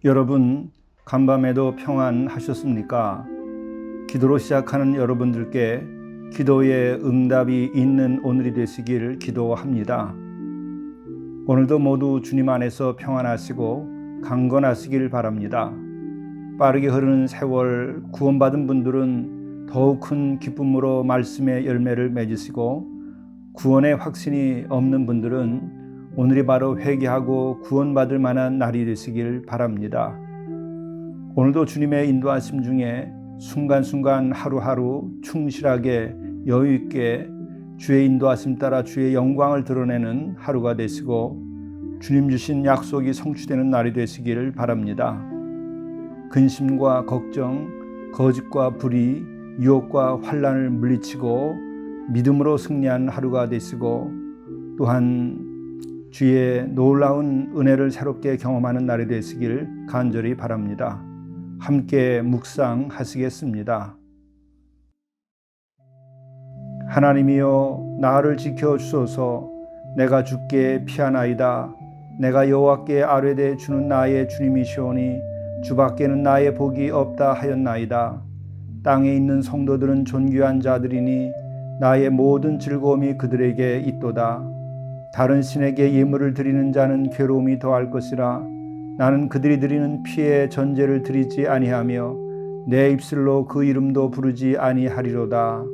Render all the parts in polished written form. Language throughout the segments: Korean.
여러분, 간밤에도 평안하셨습니까? 기도로 시작하는 여러분들께 기도의 응답이 있는 오늘이 되시길 기도합니다. 오늘도 모두 주님 안에서 평안하시고 강건하시길 바랍니다. 빠르게 흐르는 세월 구원받은 분들은 더욱 큰 기쁨으로 말씀의 열매를 맺으시고, 구원의 확신이 없는 분들은 오늘이 바로 회개하고 구원받을 만한 날이 되시길 바랍니다. 오늘도 주님의 인도하심 중에 순간순간 하루하루 충실하게 여유있게 주의 인도하심 따라 주의 영광을 드러내는 하루가 되시고, 주님 주신 약속이 성취되는 날이 되시길 바랍니다. 근심과 걱정, 거짓과 불의, 유혹과 환난을 물리치고 믿음으로 승리한 하루가 되시고, 또한 주의 놀라운 은혜를 새롭게 경험하는 날이 되시길 간절히 바랍니다. 함께 묵상하시겠습니다. 하나님이여, 나를 지켜주소서. 내가 주께 피하나이다. 내가 여호와께 아뢰되 주는 나의 주님이시오니 주밖에는 나의 복이 없다 하였나이다. 땅에 있는 성도들은 존귀한 자들이니 나의 모든 즐거움이 그들에게 있도다. 다른 신에게 예물을 드리는 자는 괴로움이 더할 것이라. 나는 그들이 드리는 피의 전제를 드리지 아니하며 내 입술로 그 이름도 부르지 아니하리로다.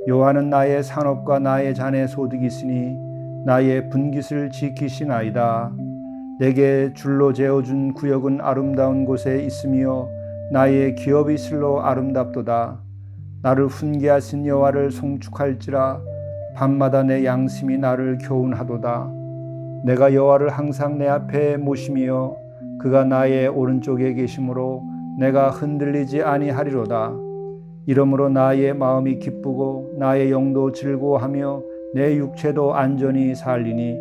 여호와는 나의 산업과 나의 잔의 소득이시니 나의 분깃을 지키시나이다. 내게 줄로 재어준 구역은 아름다운 곳에 있으며 나의 기업이 실로 아름답도다. 나를 훈계하신 여호와를 송축할지라. 밤마다 내 양심이 나를 교훈하도다. 내가 여호와를 항상 내 앞에 모시며 그가 나의 오른쪽에 계심으로 내가 흔들리지 아니하리로다. 이러므로 나의 마음이 기쁘고 나의 영도 즐거워하며 내 육체도 안전히 살리니,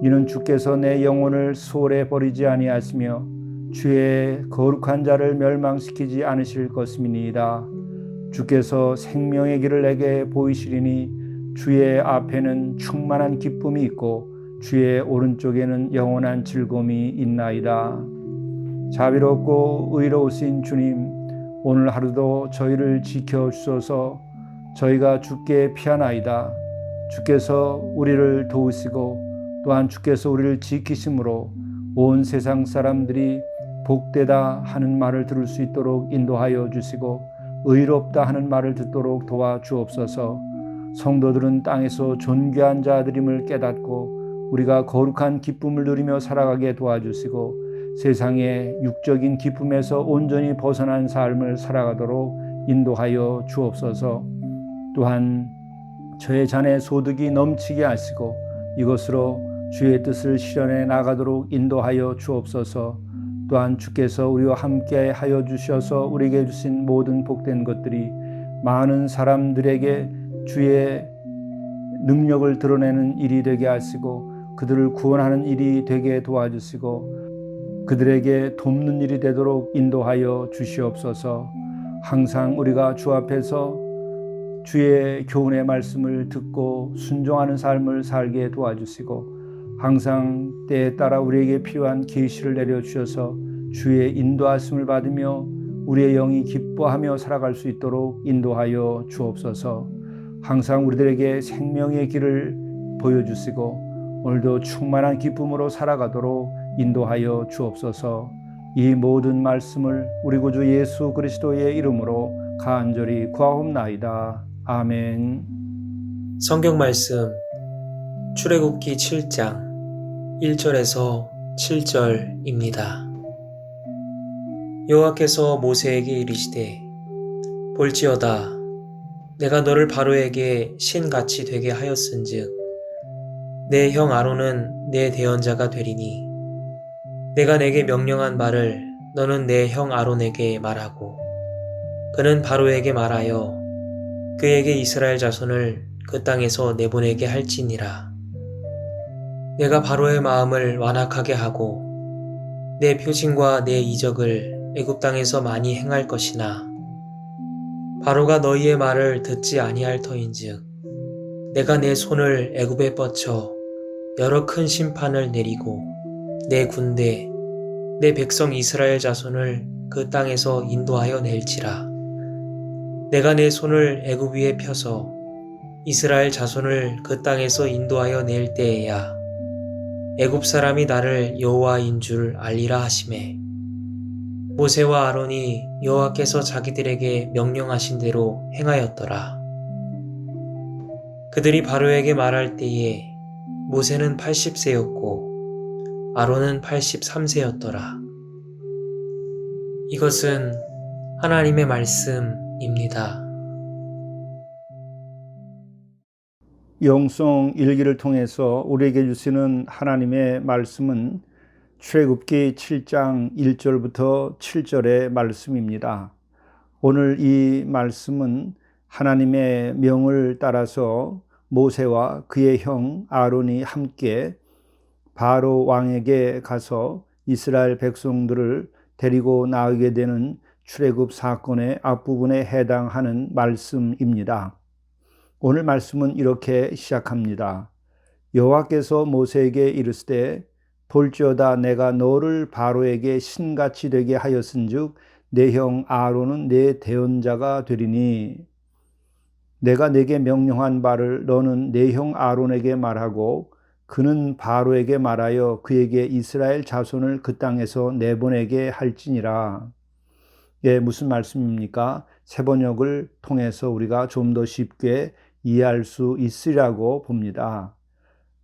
이는 주께서 내 영혼을 수월에 버리지 아니하시며 주의 거룩한 자를 멸망시키지 않으실 것임이니이다. 주께서 생명의 길을 내게 보이시리니 주의 앞에는 충만한 기쁨이 있고 주의 오른쪽에는 영원한 즐거움이 있나이다. 자비롭고 의로우신 주님, 오늘 하루도 저희를 지켜주소서. 저희가 주께 피하나이다. 주께서 우리를 도우시고 또한 주께서 우리를 지키심으로 온 세상 사람들이 복되다 하는 말을 들을 수 있도록 인도하여 주시고 의롭다 하는 말을 듣도록 도와주옵소서. 성도들은 땅에서 존귀한 자들임을 깨닫고 우리가 거룩한 기쁨을 누리며 살아가게 도와주시고 세상의 육적인 기쁨에서 온전히 벗어난 삶을 살아가도록 인도하여 주옵소서. 또한 저의 잔의 소득이 넘치게 하시고 이것으로 주의 뜻을 실현해 나가도록 인도하여 주옵소서. 또한 주께서 우리와 함께 하여 주셔서 우리에게 주신 모든 복된 것들이 많은 사람들에게 주의 능력을 드러내는 일이 되게 하시고 그들을 구원하는 일이 되게 도와주시고 그들에게 돕는 일이 되도록 인도하여 주시옵소서. 항상 우리가 주 앞에서 주의 교훈의 말씀을 듣고 순종하는 삶을 살게 도와주시고 항상 때에 따라 우리에게 필요한 계시를 내려주셔서 주의 인도하심을 받으며 우리의 영이 기뻐하며 살아갈 수 있도록 인도하여 주옵소서. 항상 우리들에게 생명의 길을 보여주시고 오늘도 충만한 기쁨으로 살아가도록 인도하여 주옵소서. 이 모든 말씀을 우리 구주 예수 그리스도의 이름으로 간절히 구하옵나이다. 아멘. 성경 말씀 출애굽기 7장 1절에서 7절입니다. 여호와께서 모세에게 이르시되 볼지어다 내가 너를 바로에게 신같이 되게 하였은즉 내 형 아론은 내 대언자가 되리니 내가 내게 명령한 말을 너는 내 형 아론에게 말하고 그는 바로에게 말하여 그에게 이스라엘 자손을 그 땅에서 내보내게 할지니라. 내가 바로의 마음을 완악하게 하고 내 표징과 내 이적을 애굽 땅에서 많이 행할 것이나 바로가 너희의 말을 듣지 아니할 터인즉 내가 내 손을 애굽에 뻗쳐 여러 큰 심판을 내리고 내 군대 내 백성 이스라엘 자손을 그 땅에서 인도하여 낼지라. 내가 내 손을 애굽 위에 펴서 이스라엘 자손을 그 땅에서 인도하여 낼 때에야 애굽 사람이 나를 여호와인 줄 알리라 하시매, 모세와 아론이 여호와께서 자기들에게 명령하신 대로 행하였더라. 그들이 바로에게 말할 때에 모세는 80세였고 아론은 83세였더라. 이것은 하나님의 말씀입니다. 영성 일기를 통해서 우리에게 주시는 하나님의 말씀은 출애굽기 7장 1절부터 7절의 말씀입니다. 오늘 이 말씀은 하나님의 명을 따라서 모세와 그의 형 아론이 함께 바로 왕에게 가서 이스라엘 백성들을 데리고 나오게 되는 출애굽 사건의 앞부분에 해당하는 말씀입니다. 오늘 말씀은 이렇게 시작합니다. 여호와께서 모세에게 이르시되 볼지어다 내가 너를 바로에게 신같이 되게 하였은즉 내 형 아론은 내 대언자가 되리니 내가 내게 명령한 바를 너는 내 형 아론에게 말하고 그는 바로에게 말하여 그에게 이스라엘 자손을 그 땅에서 내보내게 할지니라. 무슨 말씀입니까? 세번역을 통해서 우리가 좀 더 쉽게 이해할 수 있으리라고 봅니다.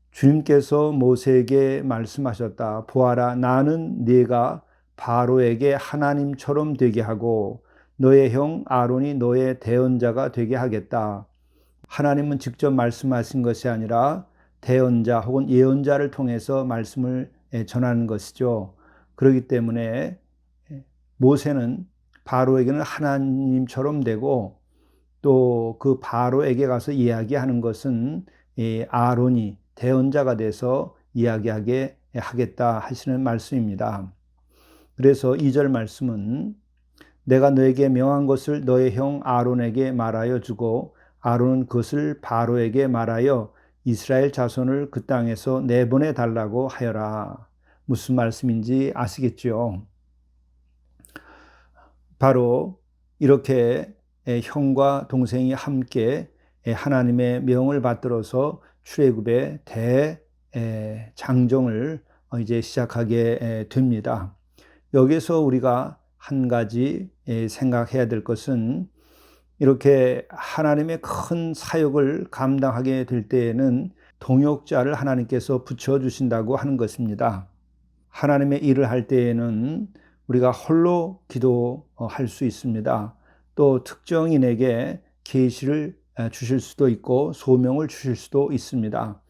주님께서 모세에게 말씀하셨다. 보아라, 나는 네가 바로에게 하나님처럼 되게 하고 너의 형 아론이 너의 대언자가 되게 하겠다. 하나님은 직접 말씀하신 것이 아니라 대언자 혹은 예언자를 통해서 말씀을 전하는 것이죠. 그렇기 때문에 모세는 바로에게는 하나님처럼 되고 또 그 바로에게 가서 이야기하는 것은 아론이 대언자가 돼서 이야기하게 하겠다 하시는 말씀입니다. 그래서 2절 말씀은 내가 너에게 명한 것을 너의 형 아론에게 말하여 주고 아론은 그것을 바로에게 말하여 이스라엘 자손을 그 땅에서 내보내 달라고 하여라. 무슨 말씀인지 아시겠죠? 바로 이렇게 형과 동생이 함께 하나님의 명을 받들어서 출애굽의 대장정을 이제 시작하게 됩니다. 여기서 우리가 한 가지 생각해야 될 것은 이렇게 하나님의 큰 사역을 감당하게 될 때에는 동역자를 하나님께서 붙여주신다고 하는 것입니다. 하나님의 일을 할 때에는 우리가 홀로 기도할 수 있습니다. 또 특정인에게 계시를 주실 수도 있고 소명을 주실 수도 있습니다.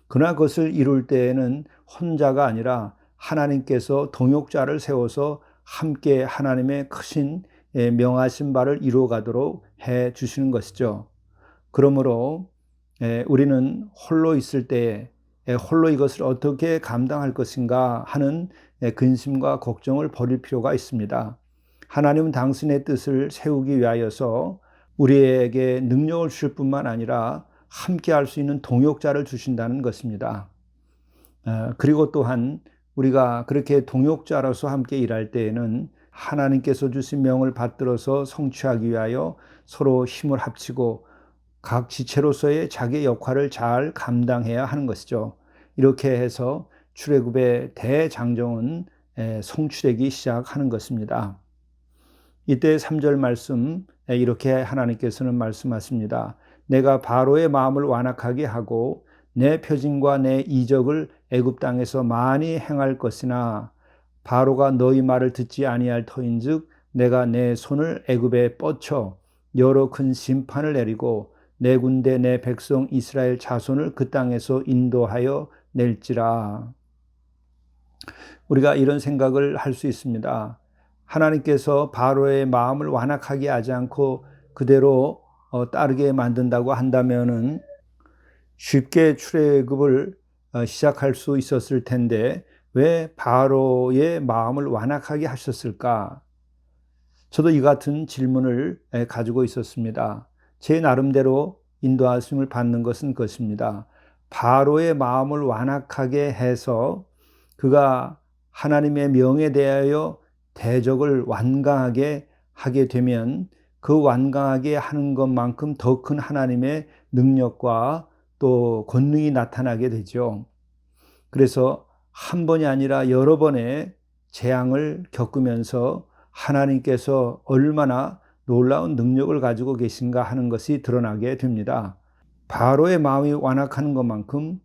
그러나 그것을 이룰 때에는 혼자가 아니라 하나님께서 동역자를 세워서 함께 하나님의 크신 명하신 바를 이루어가도록 해 주시는 것이죠. 그러므로 우리는 홀로 있을 때에 홀로 이것을 어떻게 감당할 것인가 하는 근심과 걱정을 버릴 필요가 있습니다. 하나님은 당신의 뜻을 세우기 위하여서 우리에게 능력을 주실 뿐만 아니라 함께 할 수 있는 동역자를 주신다는 것입니다. 그리고 또한 우리가 그렇게 동역자로서 함께 일할 때에는 하나님께서 주신 명을 받들어서 성취하기 위하여 서로 힘을 합치고 각 지체로서의 자기의 역할을 잘 감당해야 하는 것이죠. 이렇게 해서 출애굽의 대장정은 성취되기 시작하는 것입니다. 이때 3절 말씀 이렇게 하나님께서는 말씀하십니다. 내가 바로의 마음을 완악하게 하고 내 표징과 내 이적을 애굽 땅에서 많이 행할 것이나 바로가 너희 말을 듣지 아니할 터인즉 내가 내 손을 애굽에 뻗쳐 여러 큰 심판을 내리고 내 군대 내 백성 이스라엘 자손을 그 땅에서 인도하여 낼지라. 우리가 이런 생각을 할 수 있습니다. 하나님께서 바로의 마음을 완악하게 하지 않고 그대로 따르게 만든다고 한다면은 쉽게 출애굽을 시작할 수 있었을 텐데 왜 바로의 마음을 완악하게 하셨을까? 저도 이 같은 질문을 가지고 있었습니다. 제 나름대로 인도하심을 받는 것은 그것입니다. 바로의 마음을 완악하게 해서 그가 하나님의 명에 대하여 대적을 완강하게 하게 되면 그 완강하게 하는 것만큼 더 큰 하나님의 능력과 또 권능이 나타나게 되죠. 그래서 한 번이 아니라 여러 번의 재앙을 겪으면서 하나님께서 얼마나 놀라운 능력을 가지고 계신가 하는 것이 드러나게 됩니다. 바로의 마음이 완악하는 것만큼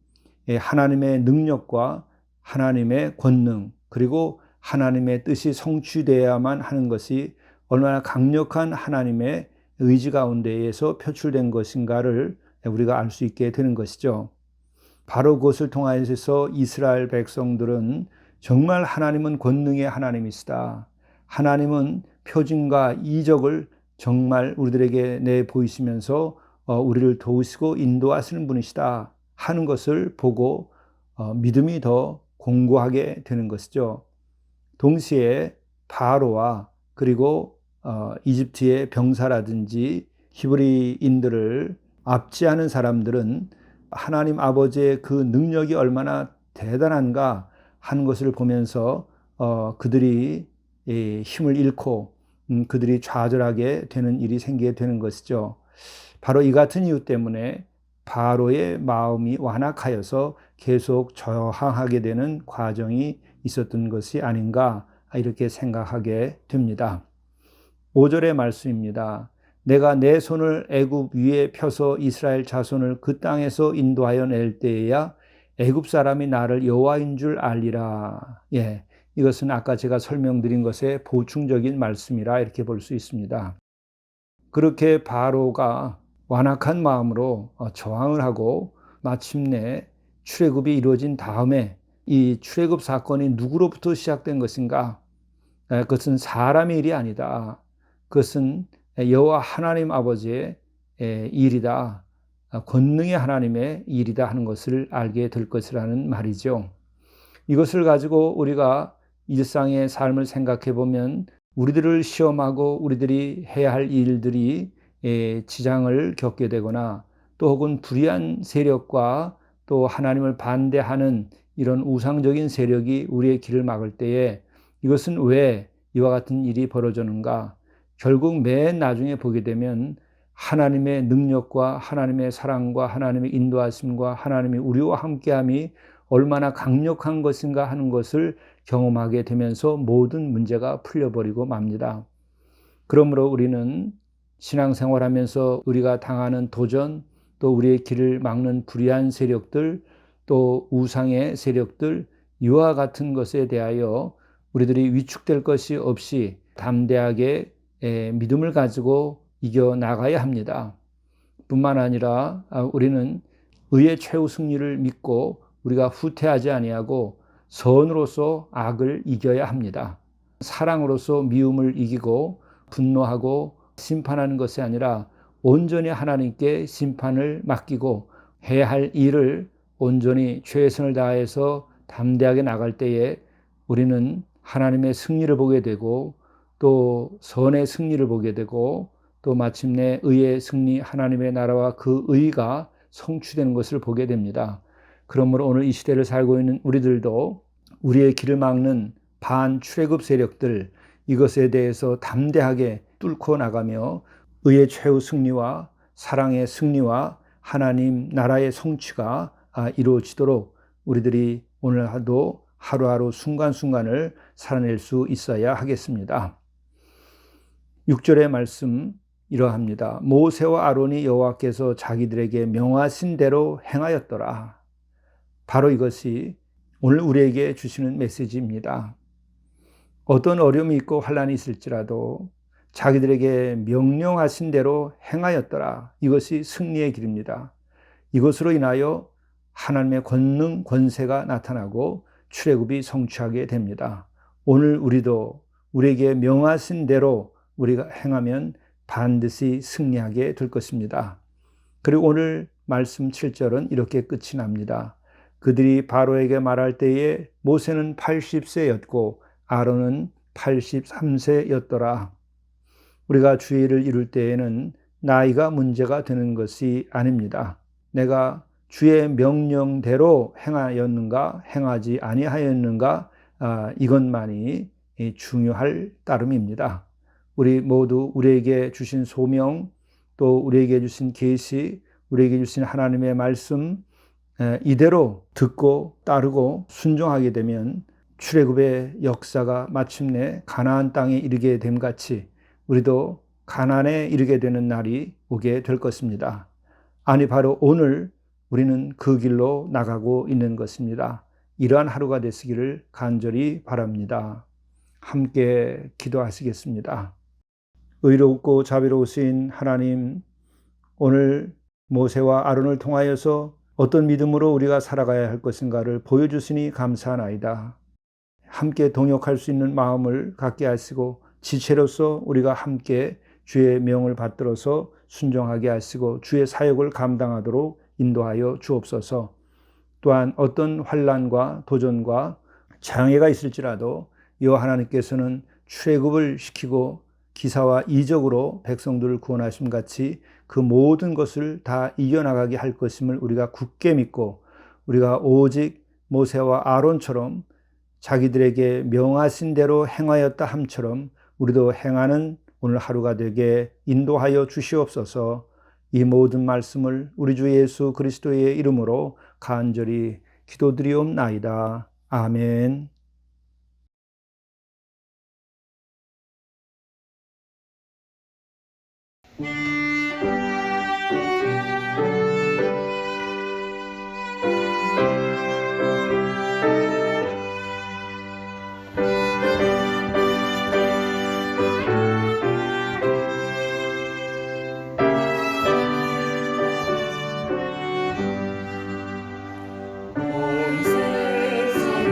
하나님의 능력과 하나님의 권능 그리고 하나님의 뜻이 성취되어야만 하는 것이 얼마나 강력한 하나님의 의지 가운데에서 표출된 것인가를 우리가 알 수 있게 되는 것이죠. 바로 그것을 통하여서 이스라엘 백성들은 정말 하나님은 권능의 하나님이시다. 하나님은 표징과 이적을 정말 우리들에게 내보이시면서 우리를 도우시고 인도하시는 분이시다 하는 것을 보고 믿음이 더 공고하게 되는 것이죠. 동시에 바로와 그리고 이집트의 병사라든지 히브리인들을 압제하는 사람들은 하나님 아버지의 그 능력이 얼마나 대단한가 하는 것을 보면서 그들이 힘을 잃고 그들이 좌절하게 되는 일이 생기게 되는 것이죠. 바로 이 같은 이유 때문에 바로의 마음이 완악하여서 계속 저항하게 되는 과정이 있었던 것이 아닌가 이렇게 생각하게 됩니다. 5절의 말씀입니다. 내가 내 손을 애굽 위에 펴서 이스라엘 자손을 그 땅에서 인도하여 낼 때에야 애굽 사람이 나를 여호와인 줄 알리라. 이것은 아까 제가 설명드린 것의 보충적인 말씀이라 이렇게 볼 수 있습니다. 그렇게 바로가 완악한 마음으로 저항을 하고 마침내 출애굽이 이루어진 다음에 이 출애굽 사건이 누구로부터 시작된 것인가? 그것은 사람의 일이 아니다. 그것은 여호와 하나님 아버지의 일이다. 권능의 하나님의 일이다 하는 것을 알게 될 것이라는 말이죠. 이것을 가지고 우리가 일상의 삶을 생각해 보면 우리들을 시험하고 우리들이 해야 할 일들이 지장을 겪게 되거나 또 혹은 불의한 세력과 또 하나님을 반대하는 이런 우상적인 세력이 우리의 길을 막을 때에 이것은 왜 이와 같은 일이 벌어지는가? 결국 맨 나중에 보게 되면 하나님의 능력과 하나님의 사랑과 하나님의 인도하심과 하나님의 우리와 함께함이 얼마나 강력한 것인가 하는 것을 경험하게 되면서 모든 문제가 풀려버리고 맙니다. 그러므로 우리는 신앙생활하면서 우리가 당하는 도전, 또 우리의 길을 막는 불의한 세력들, 또 우상의 세력들, 이와 같은 것에 대하여 우리들이 위축될 것이 없이 담대하게 믿음을 가지고 이겨나가야 합니다. 뿐만 아니라 우리는 의의 최후 승리를 믿고 우리가 후퇴하지 아니하고 선으로서 악을 이겨야 합니다. 사랑으로서 미움을 이기고 분노하고 심판하는 것이 아니라 온전히 하나님께 심판을 맡기고 해야 할 일을 온전히 최선을 다해서 담대하게 나갈 때에 우리는 하나님의 승리를 보게 되고 또 선의 승리를 보게 되고 또 마침내 의의 승리, 하나님의 나라와 그 의가 성취되는 것을 보게 됩니다. 그러므로 오늘 이 시대를 살고 있는 우리들도 우리의 길을 막는 반출애굽 세력들, 이것에 대해서 담대하게 뚫고 나가며 의의 최후 승리와 사랑의 승리와 하나님 나라의 성취가 이루어지도록 우리들이 오늘 하루 하루하루 순간순간을 살아낼 수 있어야 하겠습니다. 6절의 말씀 이러합니다. 모세와 아론이 여호와께서 자기들에게 명하신 대로 행하였더라. 바로 이것이 오늘 우리에게 주시는 메시지입니다. 어떤 어려움이 있고 환난이 있을지라도 자기들에게 명령하신 대로 행하였더라. 이것이 승리의 길입니다. 이것으로 인하여 하나님의 권능, 권세가 나타나고 출애굽이 성취하게 됩니다. 오늘 우리도 우리에게 명하신 대로 우리가 행하면 반드시 승리하게 될 것입니다. 그리고 오늘 말씀 7절은 이렇게 끝이 납니다. 그들이 바로에게 말할 때에 모세는 80세였고 아론은 83세였더라. 우리가 주의를 이룰 때에는 나이가 문제가 되는 것이 아닙니다. 내가 주의 명령대로 행하였는가 행하지 아니하였는가 이것만이 중요할 따름입니다. 우리 모두 우리에게 주신 소명, 또 우리에게 주신 계시, 우리에게 주신 하나님의 말씀 이대로 듣고 따르고 순종하게 되면 출애굽의 역사가 마침내 가나안 땅에 이르게 됨 같이 우리도 가나안에 이르게 되는 날이 오게 될 것입니다. 아니 바로 오늘 우리는 그 길로 나가고 있는 것입니다. 이러한 하루가 되시기를 간절히 바랍니다. 함께 기도하시겠습니다. 의롭고 자비로우신 하나님, 오늘 모세와 아론을 통하여서 어떤 믿음으로 우리가 살아가야 할 것인가를 보여주시니 감사하나이다. 함께 동역할 수 있는 마음을 갖게 하시고 지체로서 우리가 함께 주의 명을 받들어서 순종하게 하시고 주의 사역을 감당하도록 인도하여 주옵소서. 또한 어떤 환난과 도전과 장애가 있을지라도 여호와 하나님께서는 출애굽을 시키고 기사와 이적으로 백성들을 구원하심 같이 그 모든 것을 다 이겨나가게 할 것임을 우리가 굳게 믿고 우리가 오직 모세와 아론처럼 자기들에게 명하신 대로 행하였다 함처럼 우리도 행하는 오늘 하루가 되게 인도하여 주시옵소서. 이 모든 말씀을 우리 주 예수 그리스도의 이름으로 간절히 기도드리옵나이다. 아멘. 온 세상을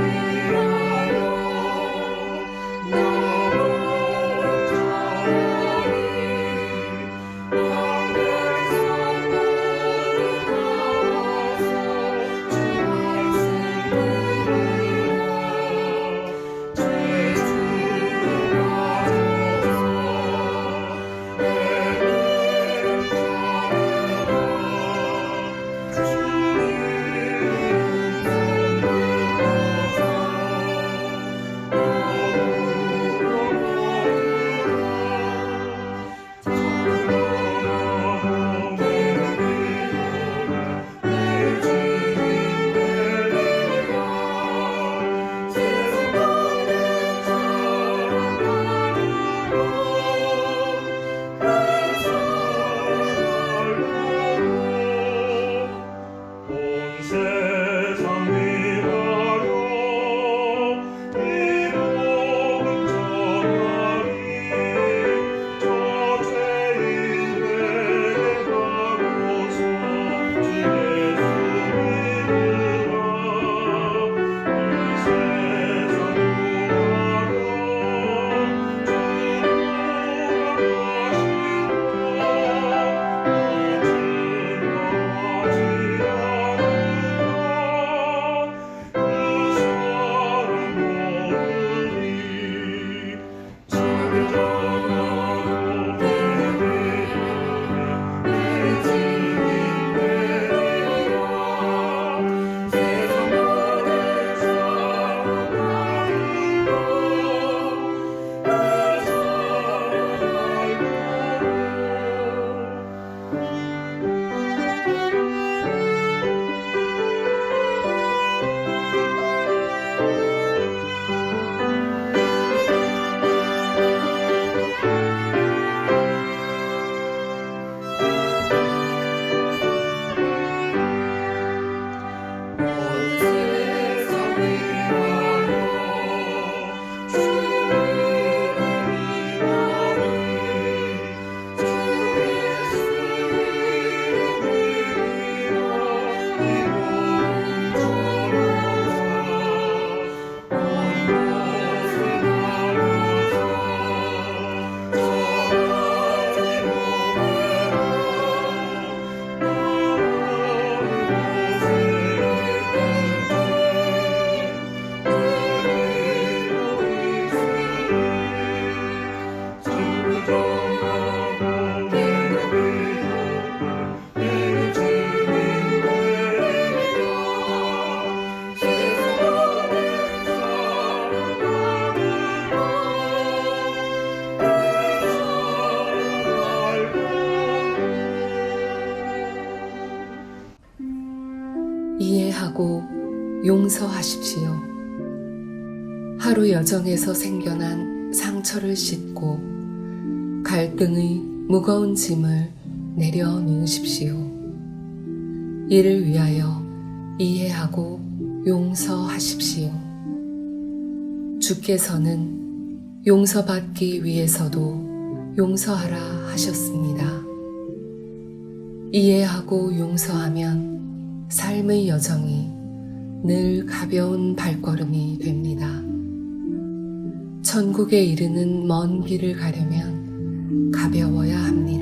이해하고 용서하십시오. 하루 여정에서 생겨난 상처를 씻고 갈등의 무거운 짐을 내려놓으십시오. 이를 위하여 이해하고 용서하십시오. 주께서는 용서받기 위해서도 용서하라 하셨습니다. 이해하고 용서하면 삶의 여정이 늘 가벼운 발걸음이 됩니다. 천국에 이르는 먼 길을 가려면 가벼워야 합니다.